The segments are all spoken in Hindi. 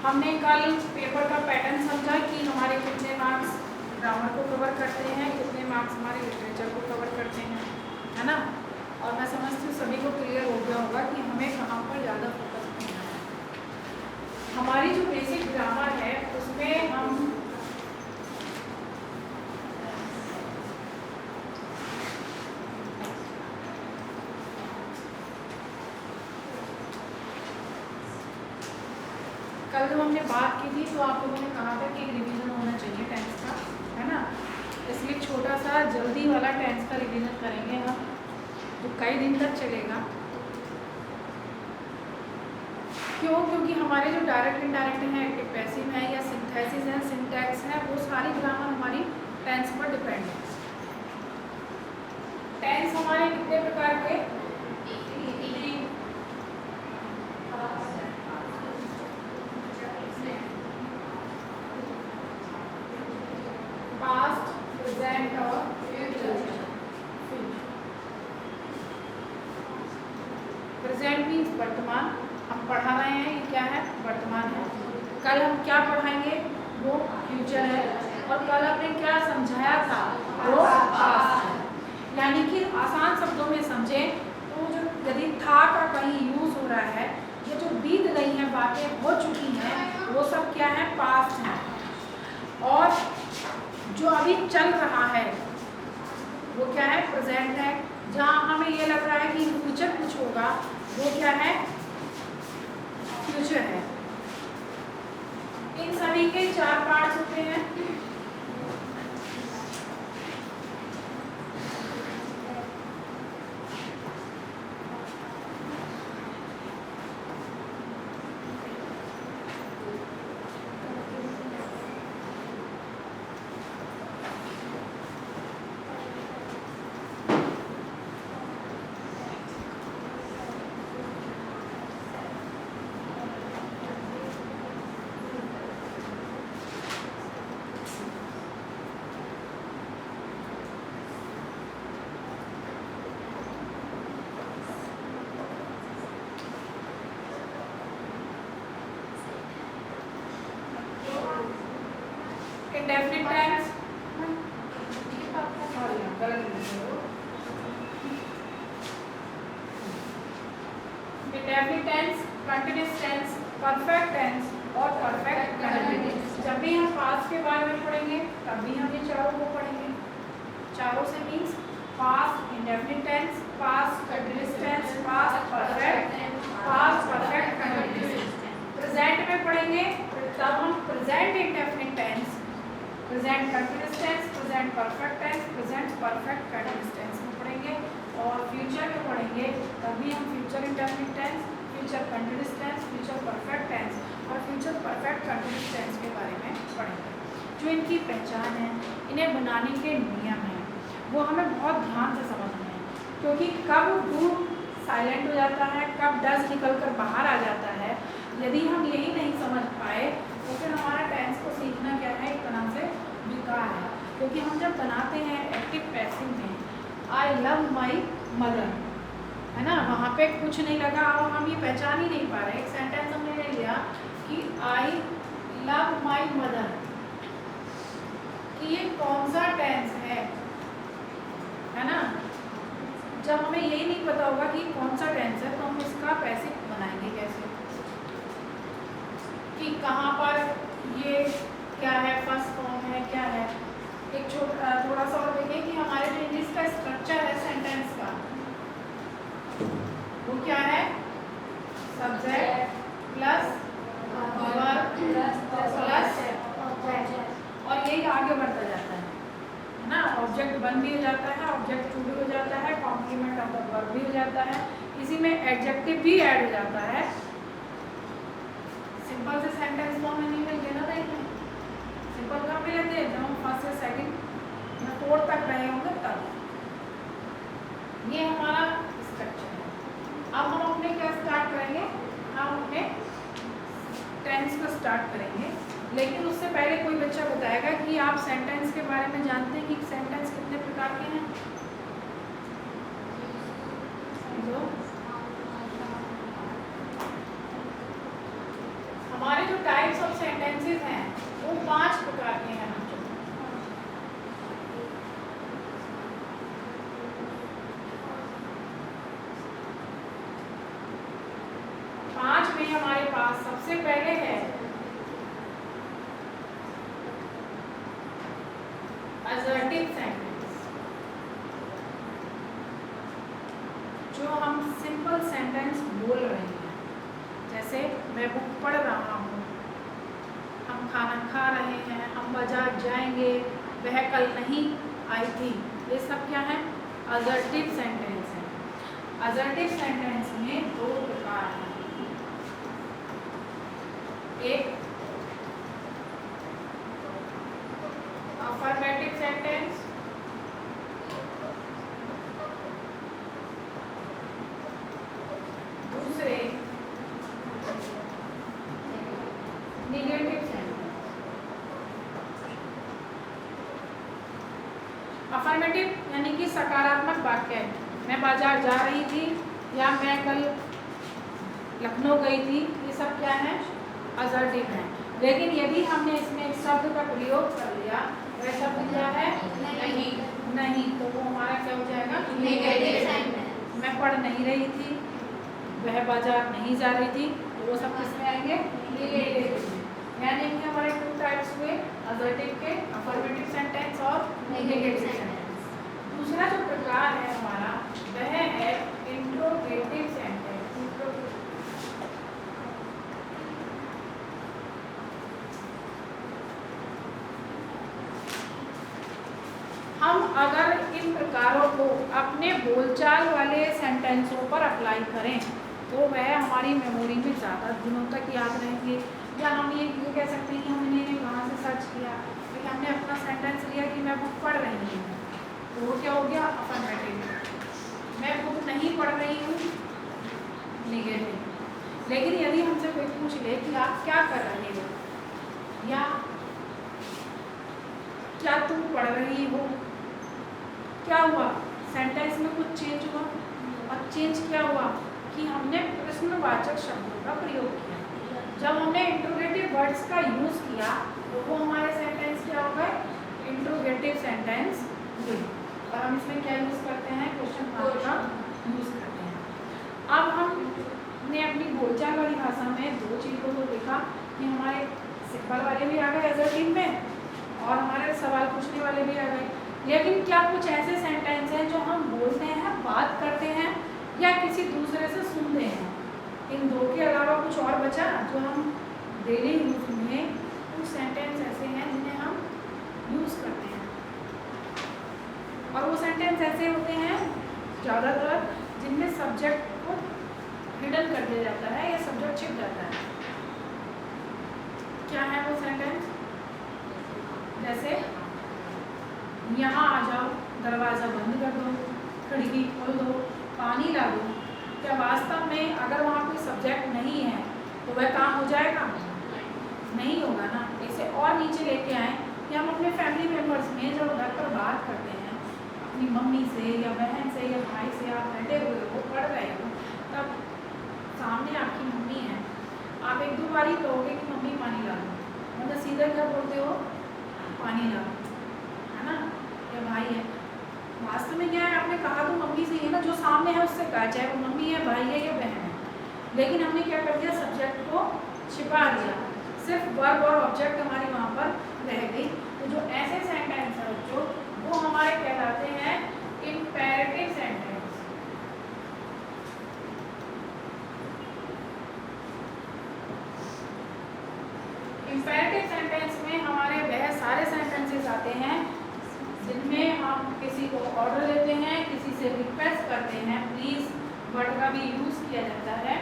हमने कल पेपर का पैटर्न समझा कि हमारे कितने मार्क्स ग्रामर को कवर करते हैं, कितने मार्क्स हमारे लिटरेचर को कवर करते हैं, है ना। और मैं समझती हूँ सभी को क्लियर हो गया होगा कि हमें कहाँ पर ज़्यादा फोकस करना है। हमारी जो बेसिक ग्रामर है उसमें हम कल जब हमने बात की थी तो आप लोगों ने कहा था कि एक रिवीजन होना चाहिए टेंस का, है ना। इसलिए छोटा सा जल्दी वाला टेंस का रिवीजन करेंगे हम, जो कई दिन तक चलेगा। क्यों? क्योंकि हमारे जो डायरेक्ट इनडायरेक्ट हैं, एक्टिव पैसिव है या सिंथेसिस है, सिंटैक्स है, वो सारी ग्रामर हमारी टेंस पर डिपेंड है। टेंस हमारे कितने प्रकार के? पास्ट, प्रेजेंट और फ्यूचर। प्रेजेंट मीन्स वर्तमान, हम पढ़ा रहे हैं, ये क्या है? वर्तमान है। कल हम क्या पढ़ाएंगे? वो फ्यूचर है। और कल हमने क्या समझाया था? वो पास्ट है। यानी कि आसान शब्दों में समझें तो जो यदि था का कहीं यूज हो रहा है, ये जो बीत गई हैं, बातें हो चुकी हैं, वो सब क्या है? पास्ट है। और जो अभी चल रहा है वो क्या है? प्रेजेंट है। जहाँ हमें ये लग रहा है कि फ्यूचर कुछ होगा, वो क्या है? फ्यूचर है। इन सभी के 4 पार्ट्स होते हैं। Indefinite tense, indefinite tense, continuous tense, perfect tense और परफेक्ट कंटीन्यूअस। जब भी हम पास्ट के बारे में पढ़ेंगे तब भी हम ये चारों को पढ़ेंगे। चारों से means past indefinite tense, past continuous tense, past perfect, past perfect continuous. Present में पढ़ेंगे तब हम present indefinite tense, present continuous tense, present perfect tense, present perfect continuous tense में पढ़ेंगे। और फ्यूचर में पढ़ेंगे तभी हम future indefinite tense, future continuous tense, future perfect tense और फ्यूचर परफेक्ट कंटीन्यूअस टेंस के बारे में पढ़ेंगे। जो इनकी पहचान है, इन्हें बनाने के नियम हैं, वो हमें बहुत ध्यान से समझना है। क्योंकि कब डू साइलेंट हो जाता है, कब डज निकल कर बाहर आ जाता है, यदि हम यही नहीं समझ पाए तो फिर हमारा टेंस को सीखना क्या है? एक तरह से बेकार है। क्योंकि हम जब बनाते हैं एक्टिव पैसिव में आई लव माई मदर, है ना, वहाँ पे कुछ नहीं लगा और हम ये पहचान ही नहीं पा रहे। एक सेंटेंस हमने ले लिया कि आई लव माई मदर, कि ये कौन सा टेंस है ना। जब हमें यही नहीं पता होगा कि कौन सा टेंस है तो हम इसका पैसिव बनाएंगे कैसे? कि कहाँ पर ये क्या है, फर्स्ट फॉर्म है, क्या है। एक थोड़ा सा और देखें कि हमारे जो इंग्लिश का स्ट्रक्चर है सेंटेंस का, वो क्या है? सब्जेक्ट प्लस वर्ब प्लस और यही आगे बढ़ता जाता है ना। ऑब्जेक्ट 1 भी हो जाता है, ऑब्जेक्ट 2 भी हो जाता है, कॉम्प्लीमेंट ऑफ द वर्ब भी हो जाता है, इसी में एडजेक्टिव भी ऐड हो जाता है। सिंपल से सेंटेंस फॉर्म में नहीं मिलते ना, देखिए सिंपल कब मिलते हैं? जब हम फर्स्ट से सेकंड या फोर्थ तक रहे होंगे तब। ये हमारा स्ट्रक्चर है। अब हम अपने क्या स्टार्ट करेंगे? हम अपने टेंस को स्टार्ट करेंगे। लेकिन उससे पहले कोई बच्चा बताएगा कि आप सेंटेंस के बारे में जानते हैं कि सेंटेंस कितने प्रकार के हैं? हमारे जो टाइप्स ऑफ सेंटेंसेस हैं वो 5 प्रकार के हैं बच्चों। पांच में हमारे पास सबसे पहले है असर्टिव सेंटेंस, जो हम सिंपल सेंटेंस बोल रहे हैं, जैसे मैं बुक पढ़ रहा हूँ, हम खाना खा रहे हैं, हम बाजार जाएंगे, वह कल नहीं आई थी। ये सब क्या है? असर्टिव सेंटेंस है। असर्टिव सेंटेंस में 2 प्रकार हैं। एक अफर्मेटिव सेंटेंस, दूसरे नेगेटिव सेंटेंस। अफर्मेटिव यानी कि सकारात्मक वाक्य है, मैं बाजार जा रही थी या मैं कल लखनऊ गई थी, ये सब क्या है? असर्टिव है। लेकिन यदि हमने इसमें एक शब्द का प्रयोग कर लिया, वह शब्द क्या है? नहीं, तो वो हमारा क्या हो जाएगा? Negative sentence. मैं पढ़ नहीं रही थी, वह बाजार नहीं जा रही थी, तो वो सब किसमें आएंगे? नेगेटिव में। यानी कि हमारे 2 टाइप्स हुए, असर्टिव के, अफर्मेटिव सेंटेंस और नेगेटिव सेंटेंस। दूसरा जो प्रकार है हमारा, वह है इंट्रोगेटिव सेंटेंस। हम अगर इन प्रकारों को अपने बोलचाल वाले सेंटेंसों पर अप्लाई करें तो वह हमारी मेमोरी में ज़्यादा दिनों तक याद रहेंगे। या हम ये कह सकते हैं कि हमने कहाँ से सर्च किया, कि हमने अपना सेंटेंस लिया कि मैं बुक पढ़ रही हूँ, तो वो क्या हो गया? अफर्मेटिव। मैं बुक नहीं पढ़ रही हूँ, नेगेटिव। लेकिन यदि हमसे कोई पूछ ले कि आप क्या कर रहे हो, या क्या तुम पढ़ रही हो, क्या हुआ? सेंटेंस में कुछ चेंज हुआ। और चेंज क्या हुआ? कि हमने प्रश्नवाचक शब्दों का प्रयोग किया। जब हमने इंट्रोगेटिव वर्ड्स का यूज़ किया तो वो हमारे सेंटेंस क्या हो गए? इंट्रोगेटिव सेंटेंस हुए। और हम इसमें क्या यूज़ करते हैं? क्वेश्चन मार्क का यूज़ करते हैं। अब हमने अपनी बोलचाल वाली भाषा में 2 चीज़ों को देखा कि हमारे सिंपल वाले भी आ गए असर्टिव में, और हमारे सवाल पूछने वाले भी आ गए। लेकिन क्या कुछ ऐसे सेंटेंस हैं जो हम बोलते हैं, बात करते हैं, या किसी दूसरे से सुनते हैं? इन 2 के अलावा कुछ और बचा जो हम डेली यूज में कुछ सेंटेंस ऐसे हैं जिन्हें हम यूज़ करते हैं। और वो सेंटेंस ऐसे होते हैं ज़्यादातर जिनमें सब्जेक्ट को हिडन कर दिया जाता है या सब्जेक्ट छिप जाता है। क्या है वो सेंटेंस? जैसे यहाँ आ जाओ, दरवाज़ा बंद कर दो, खिड़की खोल दो, पानी ला दो। क्या वास्तव में अगर वहाँ कोई सब्जेक्ट नहीं है तो वह काम हो जाएगा? नहीं होगा ना। इसे और नीचे लेके आए कि हम अपने फैमिली मेम्बर्स में जब घर पर बात करते हैं, अपनी मम्मी से या बहन से या भाई से, आप बैठे हुए हो, पढ़ रहे हो, तब सामने आपकी मम्मी है, आप 1-2 बार ही कहोगे कि मम्मी पानी ला दो, मतलब सीधा क्या बोलते हो? पानी ला दो, है ना? या भाई है, वास्तव में क्या है? आपने कहा तो मम्मी से ही ना, जो सामने है उससे कहा, चाहे वो मम्मी है, भाई है या बहन है। लेकिन हमने क्या कर दिया? सब्जेक्ट को छिपा दिया, सिर्फ वर्ब और ऑब्जेक्ट हमारी वहाँ पर रह गई। तो जो ऐसे सेंटेंस है बच्चों, वो हमारे कहलाते हैं इम्पेरेटिव सेंटेंस। इम्पेरेटिव सेंटेंस में हमारे वह सारे सेंटेंसेस आते हैं जिनमें हम किसी को ऑर्डर देते हैं, किसी से रिक्वेस्ट करते हैं, प्लीज़ वर्ड का भी यूज़ किया जाता है।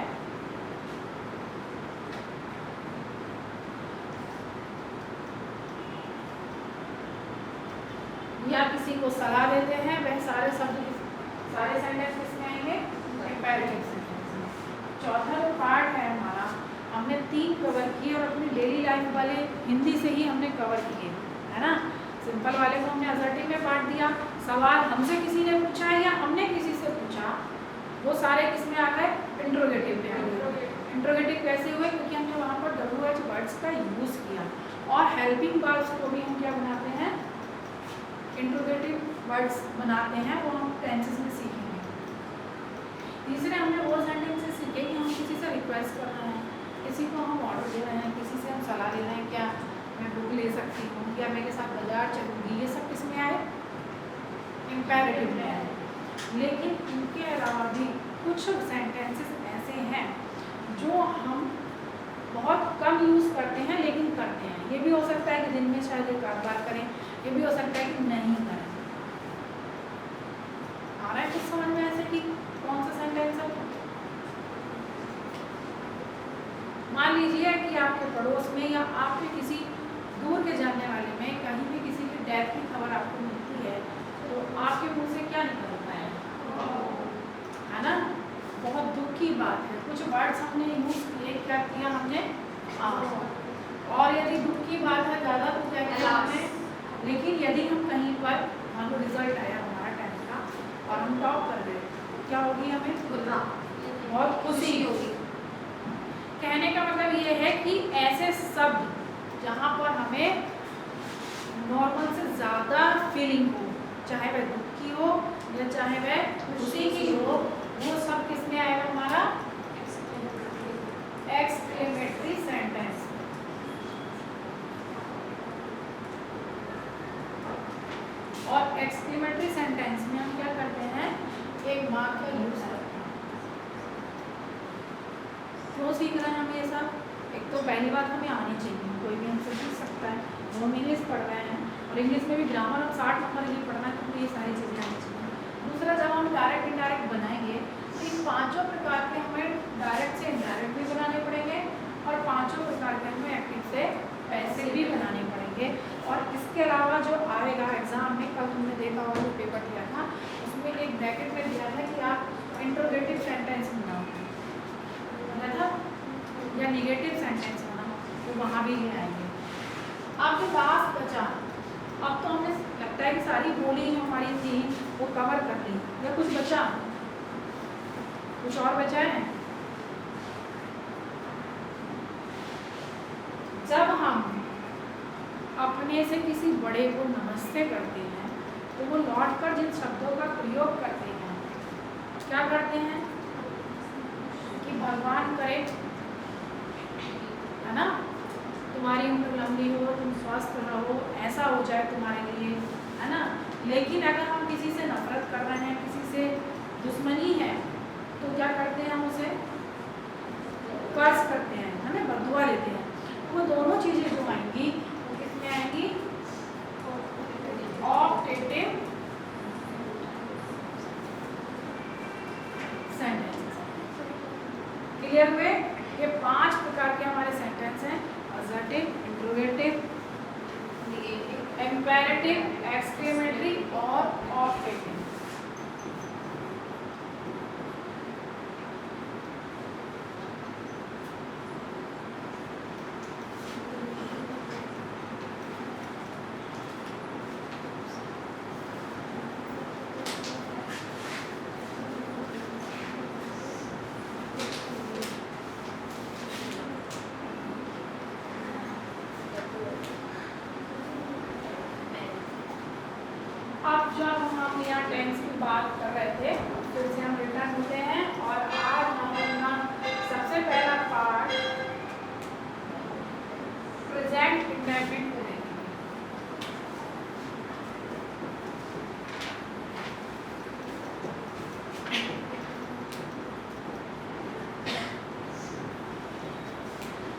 या किसी को सलाह देते हैं, वह सारे शब्द, सारे सेंटेंस किसमें आएंगे? इम्पेरेटिव सेंटेंस में। चौथा जो पार्ट है हमारा, हमने 3 कवर किए और अपनी डेली लाइफ वाले हिंदी से ही हमने कवर किए, है ना? सिंपल वाले को हमने असर्टिव में बांट दिया, सवाल हमसे किसी ने पूछा या हमने किसी से पूछा, वो सारे किस में आ गए? इंट्रोगेटिव में आ गए। इंट्रोगेटिव कैसे हुए? क्योंकि हमने वहाँ पर WH वर्ड्स का यूज़ किया। और हेल्पिंग वर्ब्स को भी हम क्या बनाते हैं? इंट्रोगेटिव वर्ड्स बनाते हैं, वो हम टेंसेस में सीखेंगे। तीसरे हमने वो सेंटेंसेस सीखे कि हम किसी से रिक्वेस्ट कर रहे हैं, किसी को हम ऑर्डर दे रहे हैं, किसी से हम सलाह ले रहे हैं, क्या मैं बुक ले सकती हूँ, या मेरे साथ बाजार चलूँगी, ये सब किसमें आए? इम्पेरेटिव में आए। लेकिन इनके अलावा भी कुछ सेंटेंसेस ऐसे हैं जो हम बहुत कम यूज़ करते हैं लेकिन करते हैं। ये भी हो सकता है कि दिन में शायद एक आध बार करें, ये भी हो सकता है कि नहीं करें। आ रहा है कुछ समझ में ऐसे कि कौन सा सेंटेंस है? मान लीजिए कि आपके पड़ोस में या आपके किसी दूर के जानने वाले में कहीं भी किसी की डेथ की खबर आपको मिलती है, तो आपके मुंह से क्या निकलता है ना? बहुत दुख की बात है। कुछ वर्ड्स हमने यूज किए, क्या किया हमने? और यदि दुख की बात है ज़्यादा तो क्या किया हमने? लेकिन यदि हम कहीं पर मान लो रिजल्ट आया हमारा 10th का और हम टॉप कर गए, क्या होगी? हमें बहुत खुशी होगी। कहने का मतलब ये है कि ऐसे शब्द जहाँ पर हमें नॉर्मल से ज़्यादा फीलिंग हो, चाहे वह दुख की हो या चाहे वह खुशी की हो, वो सब किसमें आएगा? हमारा एक्सक्लेमेटरी सेंटेंस। और एक्सक्लेमेटरी सेंटेंस में हम क्या करते हैं? एक मार्क का यूज करते हैं। क्यों सीख रहे हैं हम ये सब? एक तो पहली बात हमें आनी चाहिए, कोई भी हमसे सीख सकता है। हम इंग्लिश पढ़ रहे हैं और इंग्लिश में भी ग्रामर और 60 नंबर ये पढ़ना, क्योंकि ये सारी चीज़ें आनी चाहिए। दूसरा, जब हम डायरेक्ट इनडायरेक्ट बनाएंगे तो इन पांचों प्रकार के हमें डायरेक्ट से इनडायरेक्ट भी बनाने पड़ेंगे और पांचों प्रकार के हमें एक्टिव से पैसिव भी बनाने पड़ेंगे। और इसके अलावा जो आएगा एग्जाम में, कल तुमने देखा होगा जो पेपर दिया था, उसमें एक ब्रैकेट में दिया था कि आप इंट्रोगेटिव सेंटेंस बनाओ था या निगेटिव सेंटेंस बनाओ, तो वहाँ भी ले आएंगे। अब जो लास्ट बचा, अब तो हमें लगता है कि सारी बोली जो हमारी थी वो कवर कर ली, या कुछ बचा? कुछ और बचा है? जब हम अपने से किसी बड़े को नमस्ते करते हैं तो वो लौट कर जिन शब्दों का प्रयोग करते हैं, क्या करते हैं? कि भगवान करे, है ना, तुम्हारी उम्र लंबी हो, तुम स्वस्थ रहो, ऐसा हो जाए तुम्हारे लिए, है ना। लेकिन अगर हम किसी से नफरत कर रहे हैं, किसी से दुश्मनी है, तो क्या करते हैं? हम उसे कर्स करते हैं, है ना, बददुआ लेते हैं। वो दोनों चीज़ें जो आएंगी वो किसमें आएंगी? Optative sentence. क्लियर हुए? ये 5 प्रकार के हमारे सेंटेंस हैं: असर्टिव, इंट्रोगेटिव, इम्पेरेटिव, एक्सक्लेमेटरी और ऑप्टेटिव। अब जब हम यहाँ टेंस की बात कर रहे थे, फिर से हम रिटर्न होते हैं और आज हम अपना सबसे पहला पार्ट प्रेजेंट इंडेफिनिट को देखेंगे।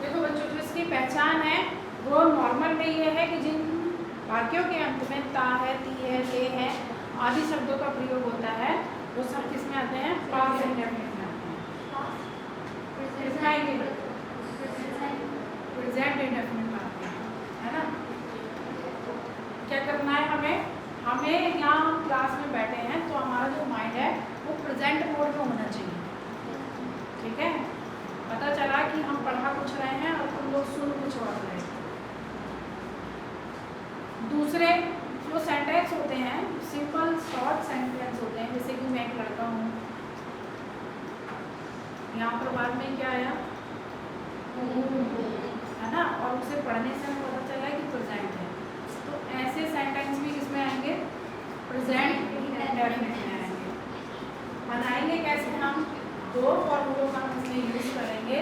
देखो बच्चों, जो इसकी पहचान है वो नॉर्मल में ये है कि जिन वाक्यों के अंत में ता है, ती है, ते है आदि शब्दों का प्रयोग होता है, वो सब किसमें आते हैं? पास्ट इंडेफिनिट में आते हैं। किसमें आएंगे? प्रेजेंट इंडेफिनिट में आते हैं, है ना। क्या करना है हमें? यहाँ हम क्लास में बैठे हैं तो हमारा जो माइंड है वो प्रेजेंट मोड में होना चाहिए, ठीक है। पता चला कि हम पढ़ा कुछ रहे हैं और तुम लोग सुन कुछ और रहे हैं। दूसरे जो सेंटेंस होते हैं, सिंपल शॉर्ट सेंटेंस होते हैं, जैसे कि मैं एक लड़का हूँ, यहाँ पर बाद में क्या आया? और उसे पढ़ने से हमें पता चला कि प्रेजेंट है। तो ऐसे सेंटेंस भी किसमें आएंगे? प्रेजेंट इंडेफिनिट में आएंगे। बनाएंगे कैसे हम? दो फॉर्मूलों का हम इसमें यूज करेंगे,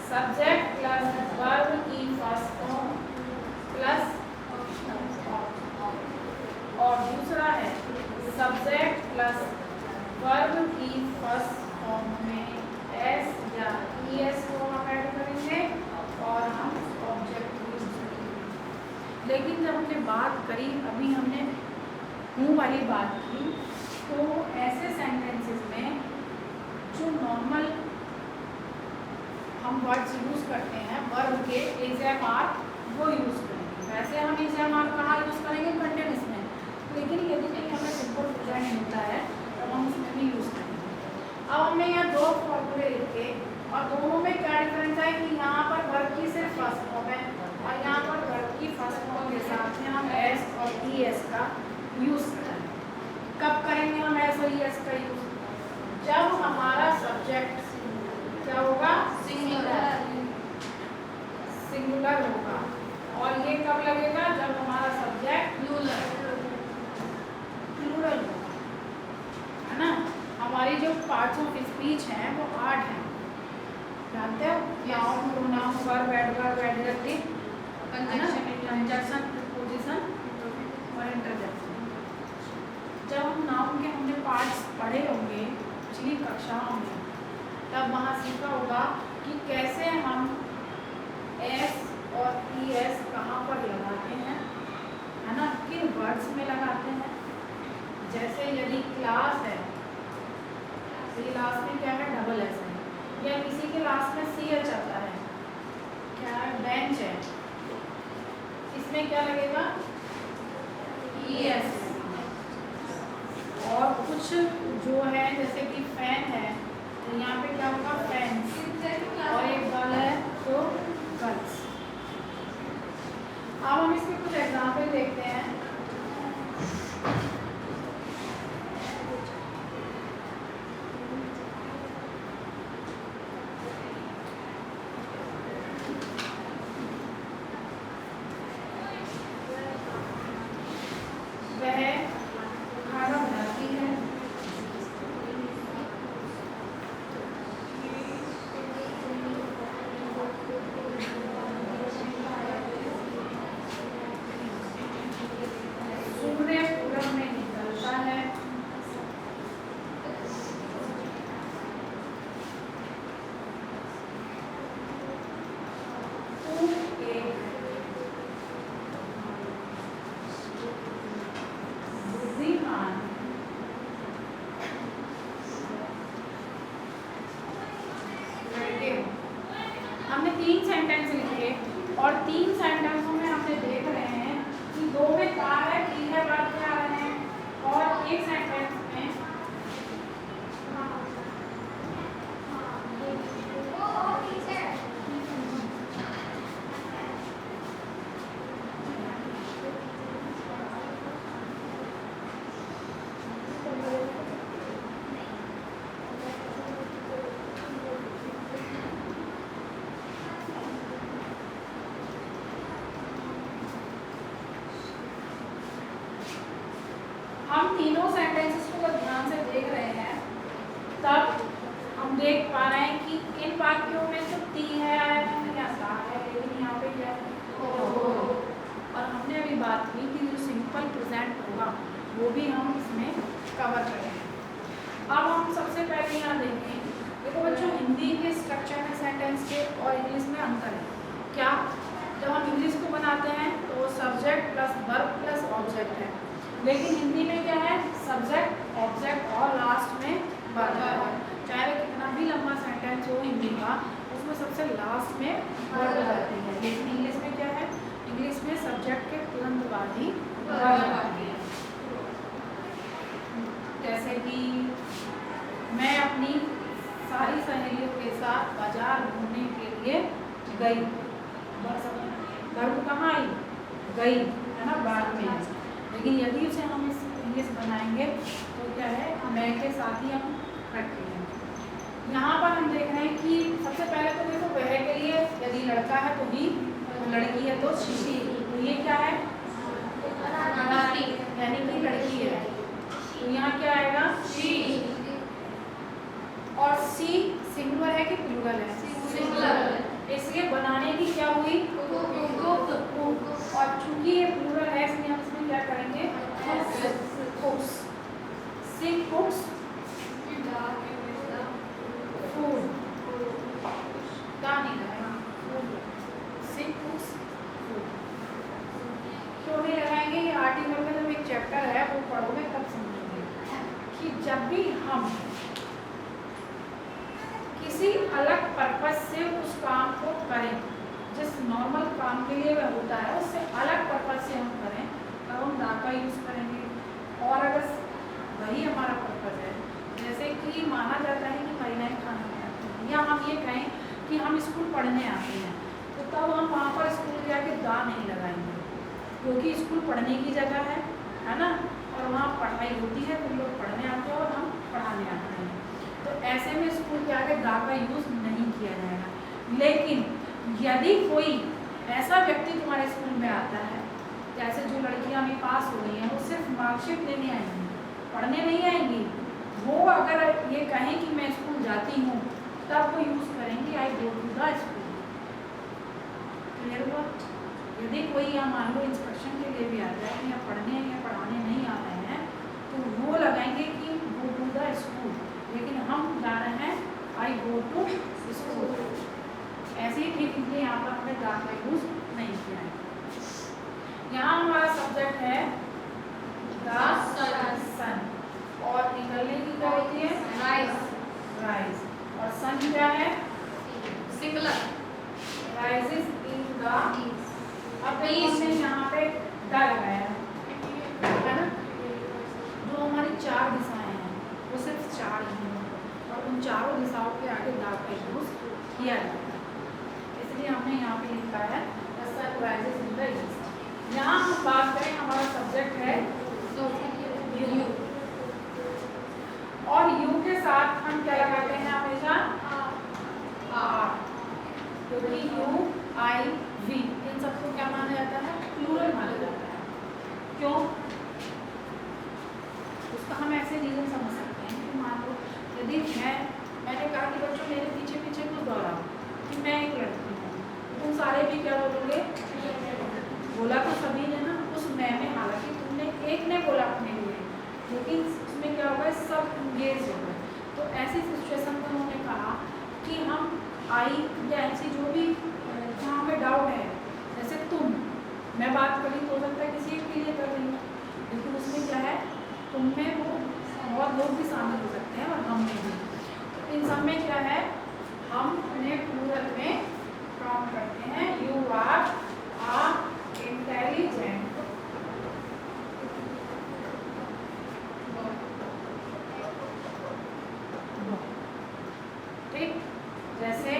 सब्जेक्ट प्लस वर्ब की फर्स्ट फॉर्म प्लस और दूसरा है सब्जेक्ट प्लस वर्ब की फर्स्ट फॉर्म में एस या ईएस को हम ऐड करेंगे और हम ऑब्जेक्ट यूज करेंगे। लेकिन जब हमने बात करी, अभी हमने हूँ वाली बात की, तो ऐसे सेंटेंसेस में जो नॉर्मल हम वर्ड्स यूज करते हैं वर्ब के एजएमआर वो यूज करेंगे। वैसे हम एजएमआर कहाँ यूज करेंगे? कंटिन्यूअस में। लेकिन यदि कहीं हमें सिंपल प्रेजेंट मिलता है तब हम उसमें भी यूज करेंगे। अब हमने यहाँ दो फॉर्मूले लिखे और दोनों में क्या डिफरेंस है कि यहाँ पर वर्ब की सिर्फ फर्स्ट फॉर्म है और यहाँ पर वर्ब की फर्स्ट फॉर्म के साथ में हम एस और ई एस का यूज करेंगे। कब करेंगे हम एस और ई एस का यूज? जब हमारा सब्जेक्ट क्या होगा? सिंगुलर होगा। और ये कब लगेगा? जब हमारा सब्जेक्ट प्लूरल होगा, है ना। हमारी जो पार्ट्स ऑफ स्पीच हैं वो 8 हैं, जानते हो? Noun, pronoun, verb, adverb, adjective, conjunction, preposition और इंटरजेक्शन। जब हम नाउन के हमने पार्ट्स पढ़े होंगे पिछली कक्षाओं में, तब वहाँ सीखा होगा कि कैसे हम एस और ई एस कहाँ पर लगाते हैं, है ना, किन वर्ड्स में लगाते हैं। जैसे यदि क्लास है, क्लास में क्या है? डबल एस है, या किसी के लास्ट में सी एच आता है, क्या है? बेंच है, इसमें क्या लगेगा? E S. और कुछ जो है जैसे कि फैन है तो यहाँ पे क्या होगा? फैंस। और एक गर्ल है तो गर्ल्स। अब हम इसके कुछ एग्जाम्पल देखते हैं। वह खाना बनाती है, सूर्य पूरब में निकलता है, तू एक बुद्धिमान लड़के हो। हमने 3 सेंटेंस लिखे और 3 सेंटेंसों में हमने देख रहे हैं कि 2 में क्या है, ठीक है, बात क्या रहे हैं, और एक सेंटेंस में हम तीनों सेंटेंसेस को ध्यान से देख रहे हैं, तब हम देख पा रहे हैं कि इन वाक्यों में तो ती है या सा है, लेकिन यहाँ पे क्या है? और हमने अभी बात की कि जो सिंपल प्रेजेंट होगा वो भी हम इसमें कवर करेंगे। अब हम सबसे पहले यहाँ देखें, देखो बच्चों, हिंदी के स्ट्रक्चर में सेंटेंस के और इंग्लिश में अंतर है। क्या? जब हम इंग्लिश को बनाते हैं तो वो subject plus verb plus object है, लेकिन हिंदी में क्या है? सब्जेक्ट, ऑब्जेक्ट और लास्ट में वर्ब है। चाहे वो कितना भी लंबा सेंटेंस हो हिंदी का, उसमें सबसे लास्ट में वर्ब आती है। लेकिन इंग्लिश में क्या है? इंग्लिश में सब्जेक्ट के तुरंत बाद ही वर्ब आती है। जैसे कि मैं अपनी सारी सहेलियों के साथ बाजार घूमने के लिए गई। वर्ब कहाँ आई? गई, है ना, बाद में। लेकिन यदि उसे हम इस इंग्लिश बनाएंगे तो क्या है? मैं के साथ ही हम रखते हैं। यहाँ पर हम देख रहे हैं कि सबसे पहले तो देखो वह के लिए यदि लड़का है तो ही लड़की है तो शी, तो ये क्या है यानी कि लड़की है, तो यहाँ क्या आएगा शी। और सी सिंगुलर है कि प्लूरल है? सिंगुलर। इसलिए बनाने की क्या हुई कुक, और चूंकि ये प्लूरल है इसलिए हम इसमें क्या करेंगे कुक्स। सी कुक्स फूड, क्या नहीं लगाएंगे सी कुक्स फूड, क्यों नहीं लगाएंगे? ये आर्टिकल में जब एक चैप्टर है वो पढ़ोगे तब समझोगे कि जब भी हम किसी अलग पर्पस से उस काम को करें, जिस नॉर्मल काम के लिए वह होता है उससे अलग पर्पस से हम करें तब हम दा का यूज करेंगे। और अगर वही हमारा पर्पस है, जैसे कि माना जाता है कि महिलाएं खाना बनाती हैं, या हम ये कहें कि हम स्कूल पढ़ने आते हैं, तो तब हम वहाँ पर स्कूल जाके दा नहीं लगाएंगे, क्योंकि स्कूल पढ़ने की जगह है ना, और वहाँ पढ़ाई होती है, तुम लोग पढ़ने आते हो और हम पढ़ाने आते हैं, तो ऐसे में स्कूल के आगे दा का यूज नहीं किया जाएगा। लेकिन यदि कोई ऐसा व्यक्ति तुम्हारे स्कूल में आता है, जैसे जो लड़कियां अभी पास हो रही हैं, वो सिर्फ मार्कशीट लेने आएंगी, पढ़ने नहीं आएंगी, वो अगर ये कहें कि मैं स्कूल जाती हूँ तब वो यूज करेंगे I go to the school. Clear हुआ? यदि कोई या मान लो इंस्पेक्शन के लिए भी आता है या पढ़ने या पढ़ाने नहीं आ रहे हैं, तो वो लगाएंगे कि गो टू द स्कूल, लेकिन हम जा रहे हैं आई गो टू स्कूल। ऐसे ही ठीक इसलिए यहाँ पर हमने दा का यूज नहीं किया है। यहाँ हमारा सब्जेक्ट है द सन, और निकलने की क्या होती है राइज, और सन क्या है सिंगुलर। राइजेस इन द, अब हमने यहाँ पे द लगाया है ना, जो हमारी चार दिशाएं हैं वो सिर्फ चार ही हैं, और उन चारों दिशाओं के आगे द का यूज किया जाता है, इसलिए हमने यहाँ पे लिखा है the sun rises in the east. यहाँ हम बात करें, हमारा सब्जेक्ट है यू, और यू के साथ हम क्या लगाते हैं हमेशा आर, क्योंकि यू आई वी इन सबको क्या माना जाता है प्लूरल माना जाता है। क्यों? उसका हम ऐसे रीजन समझ सकते हैं कि मान लो यदि मैंने कहा कि बच्चों मेरे पीछे पीछे क्यों दौड़ाओ, कि मैं एक लड़की हूँ, तुम सारे भी क्या बोलोगे, बोला तो सभी ने ना उस मैं में, हालांकि तुमने एक ने बोला अपने लिए, लेकिन उसमें क्या होगा सब इंगेज हो गए। तो ऐसी सिचुएशन में उन्होंने कहा कि हम आई या ऐसी जो भी जहाँ हमें डाउट है, जैसे तुम, मैं बात करी तो हो सकता है किसी एक के लिए कर रही हूँ, लेकिन उसमें क्या है तुम में वो बहुत लोग भी शामिल हो सकते हैं और हम में भी, तो इन सब में क्या है हम उन्हें प्लूरल में काउंट करते हैं। यू आर आ इंटेलिजेंट, ठीक, जैसे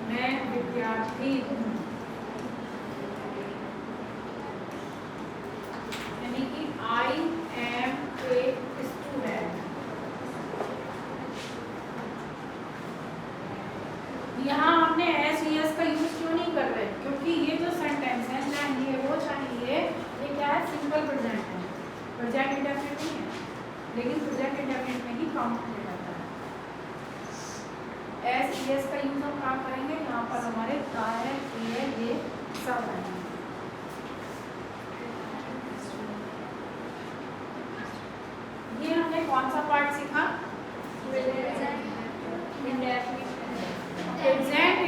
मैं विद्यार्थी हूँ, यानी कि आई एम ए स्टूडेंट। यहाँ हमने एस यस का यूज क्यों नहीं कर रहे, क्योंकि ये जो सेंटेंस है चाहे ये वो चाहे ये क्या है सिंपल प्रेजेंट है, प्रेजेंट इंडेफिनिट नहीं है, लेकिन प्रेजेंट इंडेफिनिट में ही काउंट किया जाता है। एस यस का यूज हम काम करेंगे, यहाँ पर हमारे ता है, ये सब है। ये हमने कौन सा पार्ट सीखा, प्रेजेंट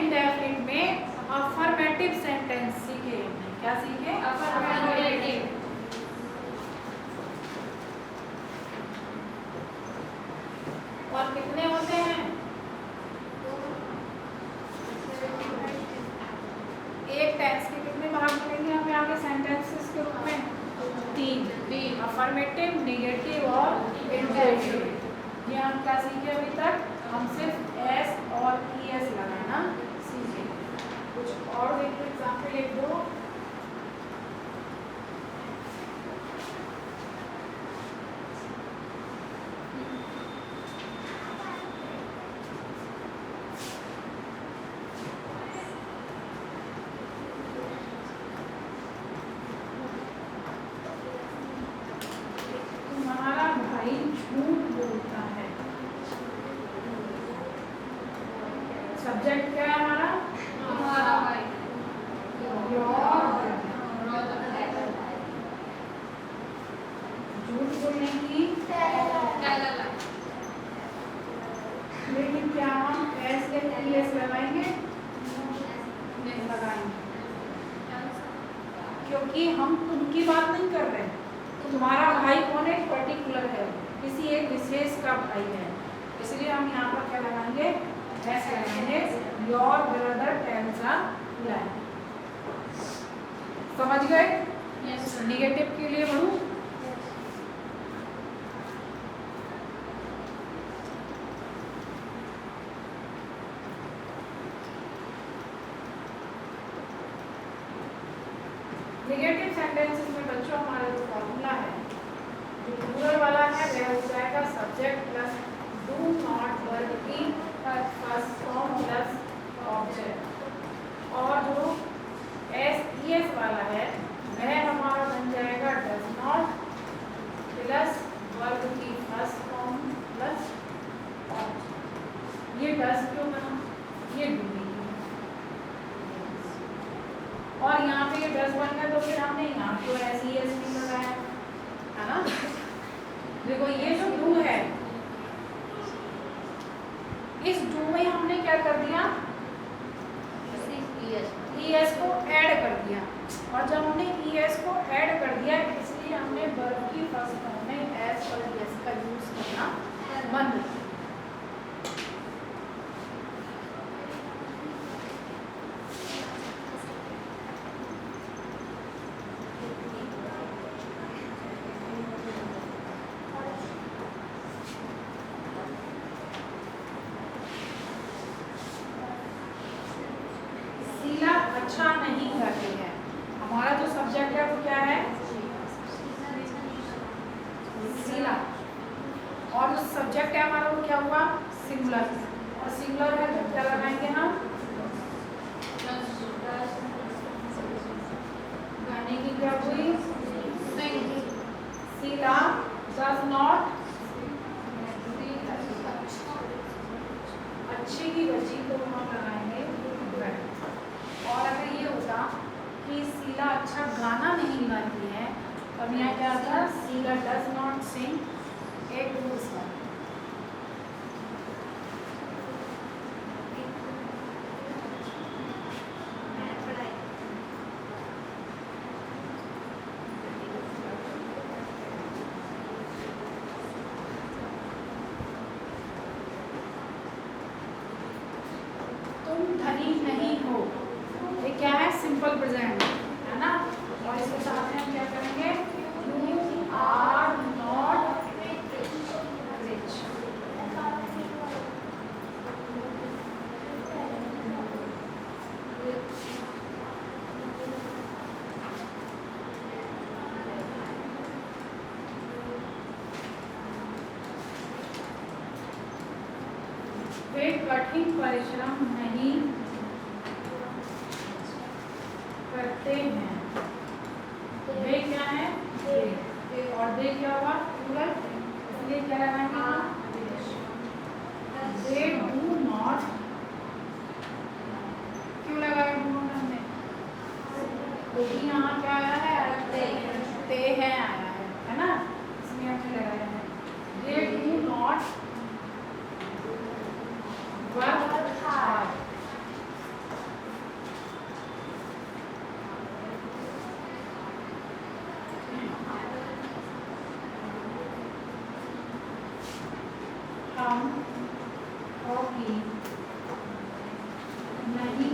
इंडेफिनिट में अफर्मेटिव सेंटेंस सीखे हमने, क्या सीखे अफर्मेटिव। और कितने होते हैं, एक टेंस के कितने भाग मिलेंगे हमें आगे सेंटेंसेस के रूप में, तीन, अफर्मेटिव, नेगेटिव और इंडेफिनिट। ये हम क्या सीखे अभी तक, हम सिर्फ एस और ईएस लगाना सीखे। कुछ और देखो एग्जाम्पल एक दो, सब्जेक्ट क्या है हमारा? हमारा भाई योर। झूठ बोलने की, लेकिन क्या हम एस या टी एस लगाएंगे? नहीं लगाएंगे, क्योंकि हम तुमकी बात नहीं कर रहे। तुम्हारा भाई कौन है? पर्टिकुलर है, किसी एक विशेष का भाई है, इसलिए हम यहाँ पर क्या लगाएंगे? एस लगाएंगे। योर ब्रदर टेल्स अ लाई। समझ गए? निगेटिव के लिए बढ़ूं? निगेटिव सेंटेंसेस में बच्चों हमारा जो फॉर्मूला है, जो प्लूरल वाला है, वह हो जाएगा subject plus do not verb की फर्स्ट फॉर्म प्लस ऑब्जेक्ट, और जो एस ई एस वाला है वह हमारा बन जाएगा डज नॉट प्लस वर्ब की फर्स्ट फॉर्म प्लस ऑब्जेक्ट। ये डज क्यों बना? ये डू नहीं, और यहाँ पे ये डज बन गया तो फिर हमने यहाँ तो एस ई एस नहीं लगाया, है ना? देखो ये जो डू है, इस डू में हमने क्या कर दिया? ई एस को ऐड कर दिया, और जब हमने ई एस को ऐड कर दिया इसलिए हमने वर्ब की फर्स्ट फॉर्म में एस और एस का यूज करना बंद किया। अच्छा नहीं करते हैं, हमारा जो सब्जेक्ट है वो क्या है? शीला, और जो सब्जेक्ट है हमारा वो क्या हुआ? सिंगुलर, और सिंगुलर है तो क्या लगाएंगे हम? गाने की क्या हुई? शीला डज नॉट, अच्छी की बची को हम लगाएंगे वेल। और अगर ये होता कि शीला अच्छा गाना नहीं गाती है तो हम यहाँ क्या था? Sheela does not sing a good song. तुम धनी नहीं हो, ये क्या है? सिंपल प्रेजेंट है ना, और इसके साथ में हम क्या करेंगे? You are not rich. वे कठिन परिश्रम नहीं करते हैं। वे क्या है? दे, और दे क्या हुआ? प्लूरल, इसलिए क्या लगाएंगे? They do not. क्यों लगाया डू नॉट हमने? क्योंकि यहाँ क्या आया है? ते है आया है ना, इसमें हमने लगाया है। They do not work hard. हम हॉकी नहीं